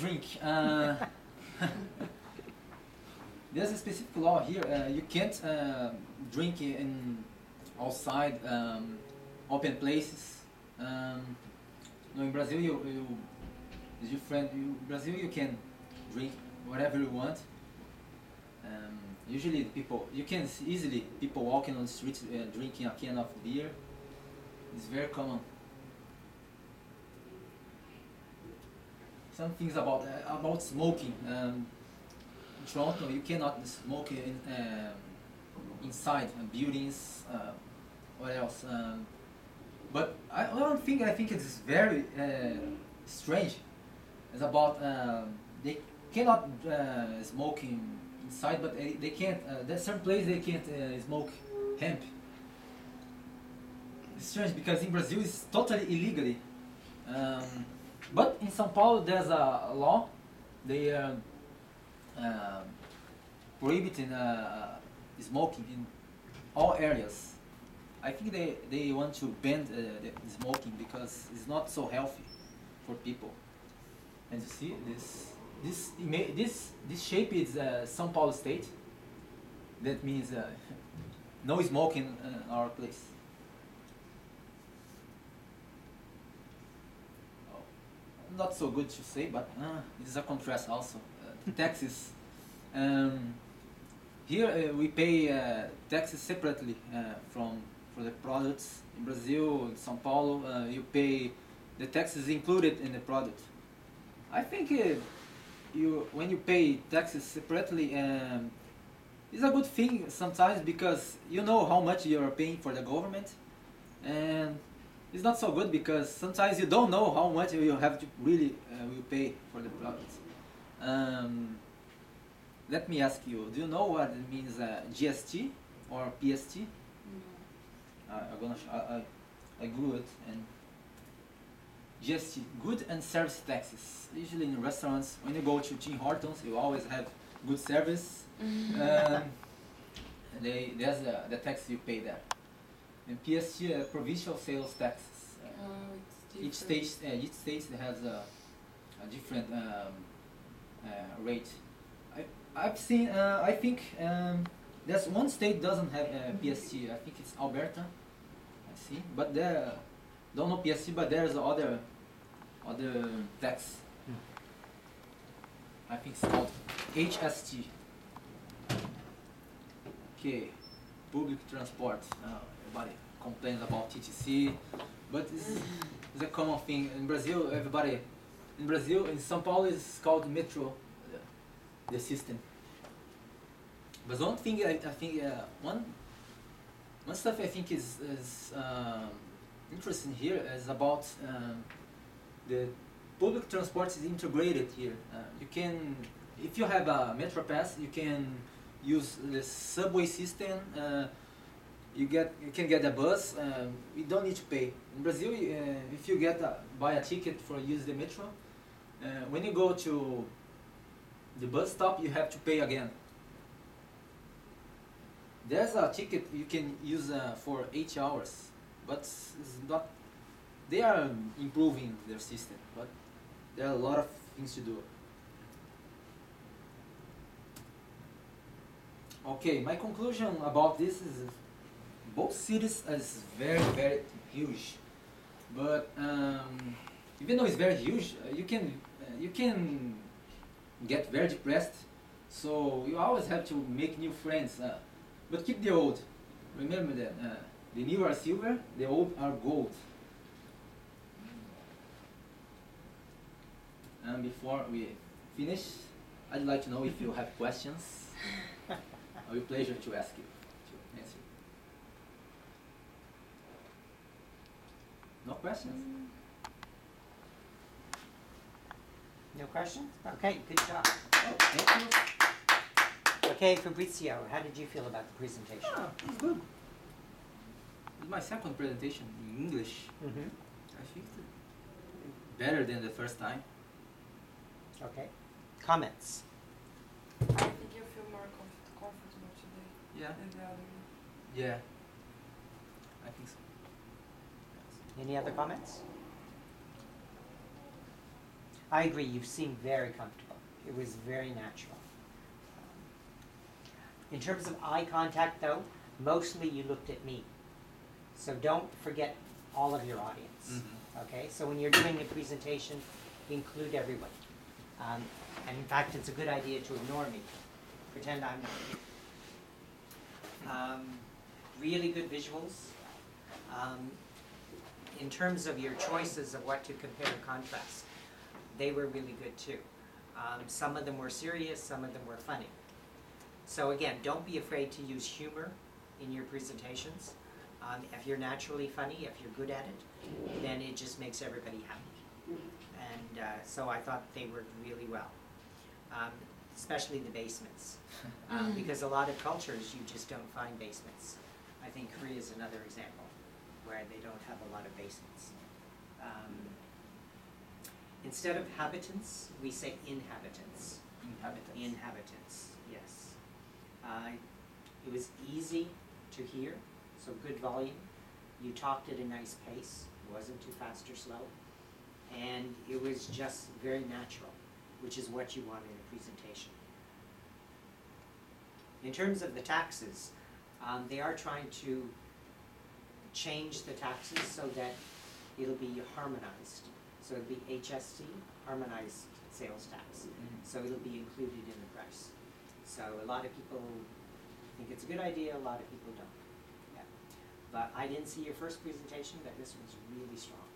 Drink. There's a specific law here. You can't drink in outside open places. No, in Brazil, is your friend. In Brazil, you can drink whatever you want. Usually, you can easily people walking on the streets drinking a can of beer. It's very common. Some things about smoking. In Toronto, you cannot smoke inside buildings. What else? But I think it's very strange. It's about they cannot smoke inside, but they can't. There's certain places they can't smoke hemp. It's strange because in Brazil it's totally illegally. But in São Paulo there's a law. They prohibiting smoking in all areas. I think they want to ban the smoking because it's not so healthy for people. And you see this shape is São Paulo state. That means no smoking in our place. Not so good to say, but it is a contrast also. Taxes. Here we pay taxes separately for the products. In Brazil, in São Paulo, you pay the taxes included in the product. I think when you pay taxes separately, it's a good thing sometimes because you know how much you are paying for the government, and it's not so good because sometimes you don't know how much you have to really will pay for the products. Let me ask you, do you know what it means GST or PST? I Google it, and GST, good and service taxes. Usually in restaurants, when you go to Tim Hortons, you always have good service. There's the tax you pay there. And PST, provincial sales taxes. Each state has a different rate. I've seen. I think there's one state doesn't have PST. I think it's Alberta. I see, but there don't know PST, but there's other tax. I think it's called HST. Okay, public transport. Everybody complains about TTC, but it's a common thing in Brazil. In São Paulo, it's called metro, the system. But one thing I think one stuff I think is interesting here is about the public transport is integrated here. You can, if you have a Metro Pass, you can use the subway system. You can get a bus. You don't need to pay. In Brazil, if you buy a ticket for use the metro, when you go to the bus stop, you have to pay again. There's a ticket you can use for 8 hours, but it's not. They are improving their system, but there are a lot of things to do. Okay, my conclusion about this is both cities is very, very huge, but even though it's very huge, you can get very depressed. So you always have to make new friends, but keep the old. Remember that the new are silver, the old are gold. And before we finish, I'd like to know if you have questions. It will be a pleasure to ask you, to answer. No questions? No questions? Okay, good job. Oh, thank you. Okay, Fabricio, how did you feel about the presentation? It's good. It's my second presentation in English. Mm-hmm. I think it's better than the first time. Okay. Comments? I think you feel more comfortable today Yeah. than the other one. Yeah. I think so. Any other comments? I agree, you seemed very comfortable. It was very natural. In terms of eye contact though, mostly you looked at me. So don't forget all of your audience. Okay, so when you're doing a presentation, include everyone. And in fact, it's a good idea to ignore me. Pretend I'm not here. Really good visuals. In terms of your choices of what to compare and contrast, they were really good too. Some of them were serious, some of them were funny. So again, don't be afraid to use humor in your presentations. If you're naturally funny, if you're good at it, then it just makes everybody happy. And so I thought they worked really well, especially the basements, because a lot of cultures you just don't find basements. I think Korea is another example where they don't have a lot of basements. Instead of habitants, we say inhabitants. Inhabitants. Inhabitants, yes. It was easy to hear, so good volume. You talked at a nice pace, wasn't too fast or slow. And it was just very natural, which is what you want in a presentation. In terms of the taxes, they are trying to change the taxes so that it'll be harmonized. So it'll be HST, harmonized sales tax. So it'll be included in the price. So a lot of people think it's a good idea, a lot of people don't. Yeah. But I didn't see your first presentation, but this was really strong.